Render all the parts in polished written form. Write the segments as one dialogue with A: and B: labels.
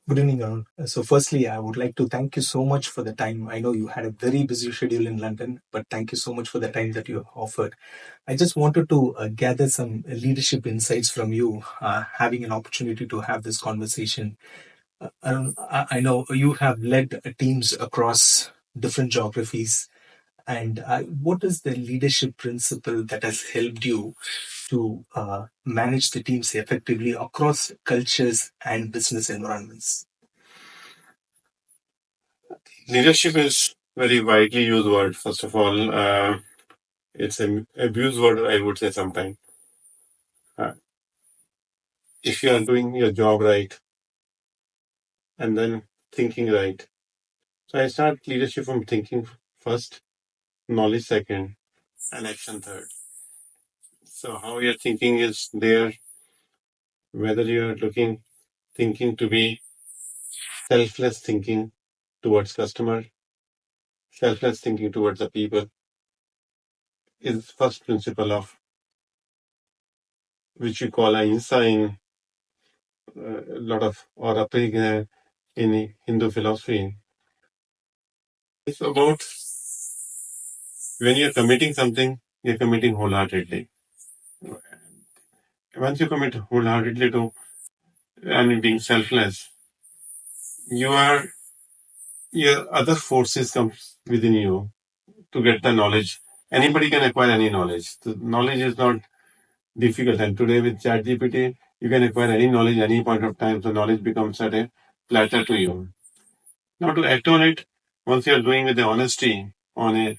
A: Good evening, Arun. So, firstly, I would like to thank you so much for the time. I know you had a very busy schedule in London, but thank you so much for the time that you have offered. I just wanted to gather some leadership insights from you, having an opportunity to have this conversation. Arun, I know you have led teams across different geographies, and what is the leadership principle that has helped you to manage the teams effectively across cultures and business environments?
B: Leadership is very widely used word. First of all, it's an abused word, I would say sometimes. Uh, if you are doing your job right and then thinking right. So I start leadership from thinking first, knowledge second, and action third. So how your thinking is there, whether you're thinking to be selfless thinking towards customer, selfless thinking towards the people, is first principle of which we call a insa in a lot of or in Hindu philosophy. It's about when you're committing something, you're committing wholeheartedly. Once you commit wholeheartedly to and being selfless, you are your other forces comes within you to get the knowledge. Anybody can acquire any knowledge. The knowledge is not difficult. And today with ChatGPT, you can acquire any knowledge any point of time. So knowledge becomes at a platter to you. Now to act on it, once you're doing with the honesty on a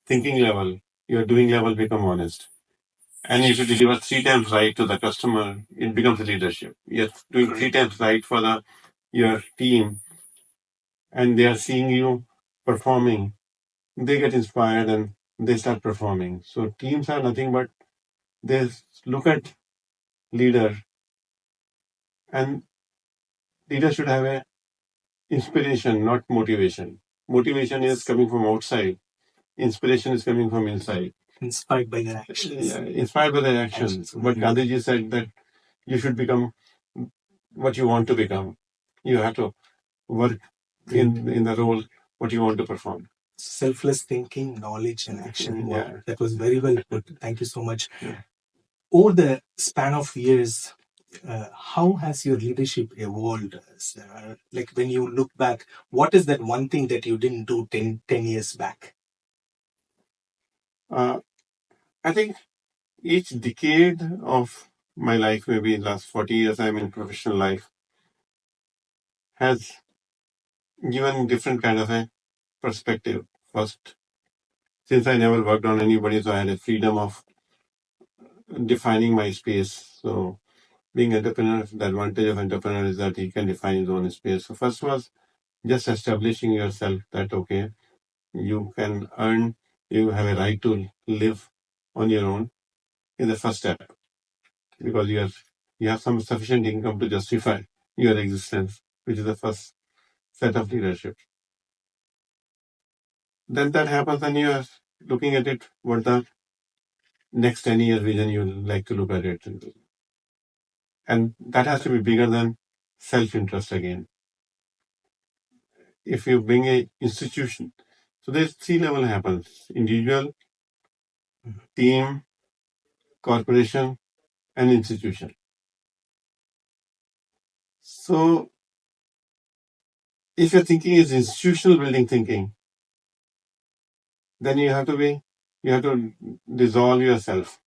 B: thinking level, your doing level become honest. And if you deliver three times right to the customer, it becomes leadership. You're doing three times right for your team, and they are seeing you performing. They get inspired and they start performing. So teams are nothing but they look at leader, and leader should have a inspiration, not motivation. Motivation is coming from outside. Inspiration is coming from inside.
A: Inspired by their actions.
B: Yeah, inspired by their actions. But Gandhiji said that you should become what you want to become. You have to work in the role what you want to perform.
A: Selfless thinking, knowledge, and action. Wow,
B: Yeah.
A: that was very well put. Thank you so much.
B: Yeah.
A: Over the span of years, how has your leadership evolved? Like when you look back, what is that one thing that you didn't do 10 years back?
B: Uh, I think each decade of my life, maybe last 40 years I'm in professional life, has given different kind of a perspective. First, since I never worked on anybody, so I had a freedom of defining my space. So being entrepreneur, the advantage of entrepreneur is that he can define his own space. So first was just establishing yourself that okay, you can earn, you have a right to live on your own in the first step because you have some sufficient income to justify your existence, which is the first set of leadership. Then that happens and you are looking at it, what the next 10 years vision you like to look at it. And that has to be bigger than self-interest again. If you bring a institution, so there's three level happens: individual, team, corporation, and institution. So if your thinking is institutional building thinking, then you have to dissolve yourself.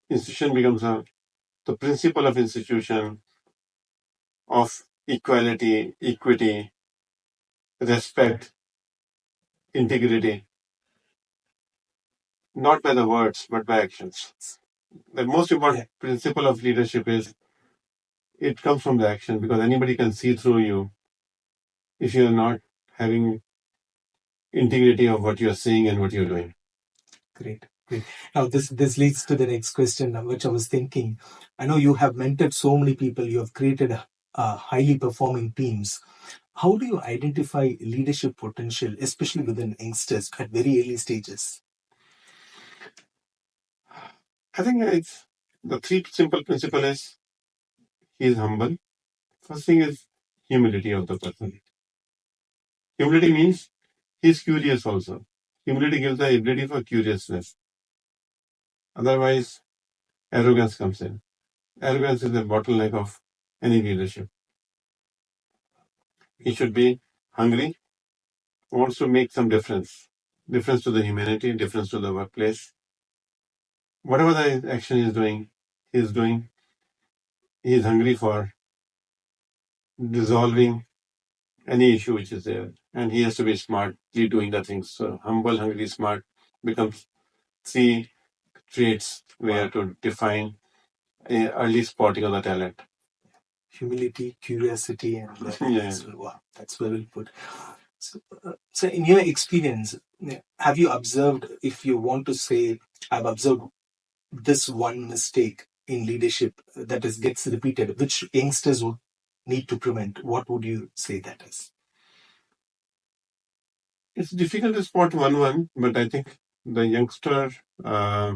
B: Institution becomes the principle of institution of equality, equity, respect, integrity, not by the words, but by actions. The most important principle of leadership is it comes from the action because anybody can see through you if you're not having integrity of what you're saying and what you're doing. Great. Great.
A: Now, this leads to the next question, which I was thinking. I know you have mentored so many people. You have created highly performing teams. How do you identify leadership potential, especially within youngsters at very early stages?
B: I think it's the three simple principle is he is humble. First thing is humility of the person. Humility means he's curious also. Humility gives the ability for curiousness. Otherwise, arrogance comes in. Arrogance is the bottleneck of any leadership. He should be hungry, wants to make some difference. Difference to the humanity, difference to the workplace. Whatever the action he's doing, he is hungry for resolving any issue which is there. And he has to be smartly doing the things. So humble, hungry, smart becomes three traits where to define early spotting of the talent.
A: Humility, curiosity, and
B: Yeah.
A: wow, that's well put. So, in your experience, have you observed, if you want to say, I've observed this one mistake in leadership that is gets repeated, which youngsters would need to prevent? What would you say that is?
B: It's difficult to spot one, but I think the youngster, uh,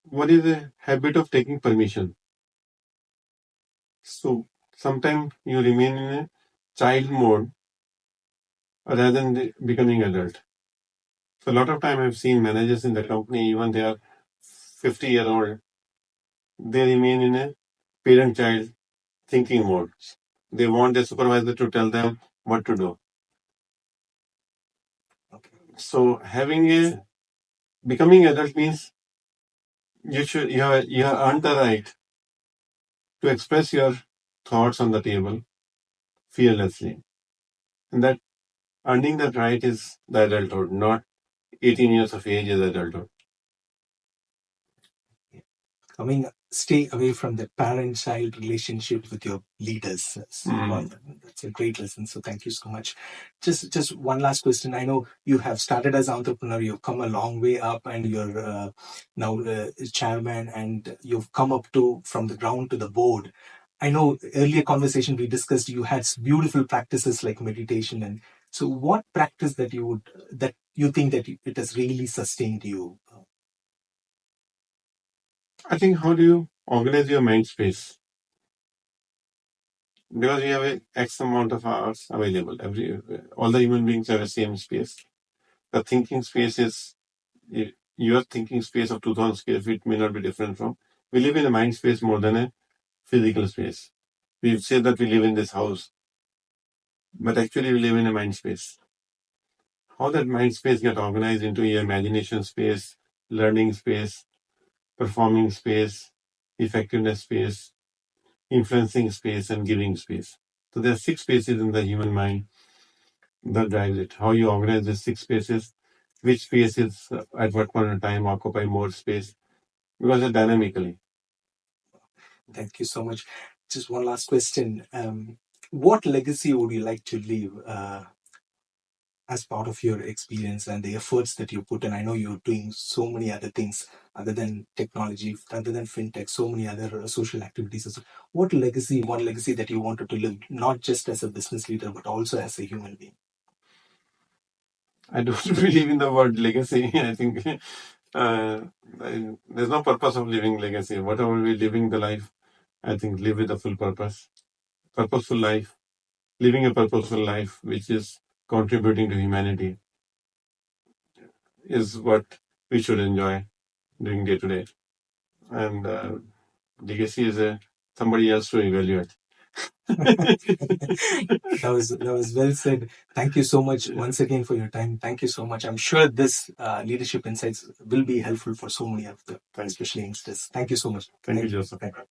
B: what is the habit of taking permission? So sometimes you remain in a child mode rather than becoming adult. So a lot of time I've seen managers in the company, even they are 50-year-old, they remain in a parent-child thinking mode. They want their supervisor to tell them what to do.
A: Okay.
B: So becoming adult means you have earned the right to express your thoughts on the table fearlessly. And that earning that right is the adulthood, not 18 years of age is adulthood.
A: Stay away from the parent-child relationship with your leaders. Wow, that's a great lesson. So thank you so much. Just one last question. I know you have started as an entrepreneur. You've come a long way up, and you're now chairman, and you've come up to from the ground to the board. I know earlier conversation we discussed you had beautiful practices like meditation, and so what practice that you think that it has really sustained you?
B: I think how do you organize your mind space? Because you have a X amount of hours available. All the human beings have the same space. The thinking space is your thinking space of 2,000 square feet may not be different from. We live in a mind space more than a physical space. We say that we live in this house, but actually we live in a mind space. How that mind space get organized into your imagination space, learning space, performing space, effectiveness space, influencing space, and giving space. So there are six spaces in the human mind that drives it. How you organize the six spaces, which spaces at what point in time occupy more space, because it's dynamically.
A: Thank you so much. Just one last question. What legacy would you like to leave as part of your experience and the efforts that you put in? I know you're doing so many other things other than technology, other than fintech, so many other social activities. What legacy, one legacy that you wanted to live, not just as a business leader, but also as a human being?
B: I don't believe in the word legacy. I think there's no purpose of living legacy. Whatever we're living the life, I think live with a full purpose. Purposeful life, living a purposeful life, which is contributing to humanity, is what we should enjoy doing day to day. And legacy is somebody else to evaluate.
A: That was well said. Thank you so much once again for your time. Thank you so much. I'm sure this leadership insights will be helpful for so many of the, especially youngsters. Thank you so much.
B: Thank you, Joseph.
A: Thank you.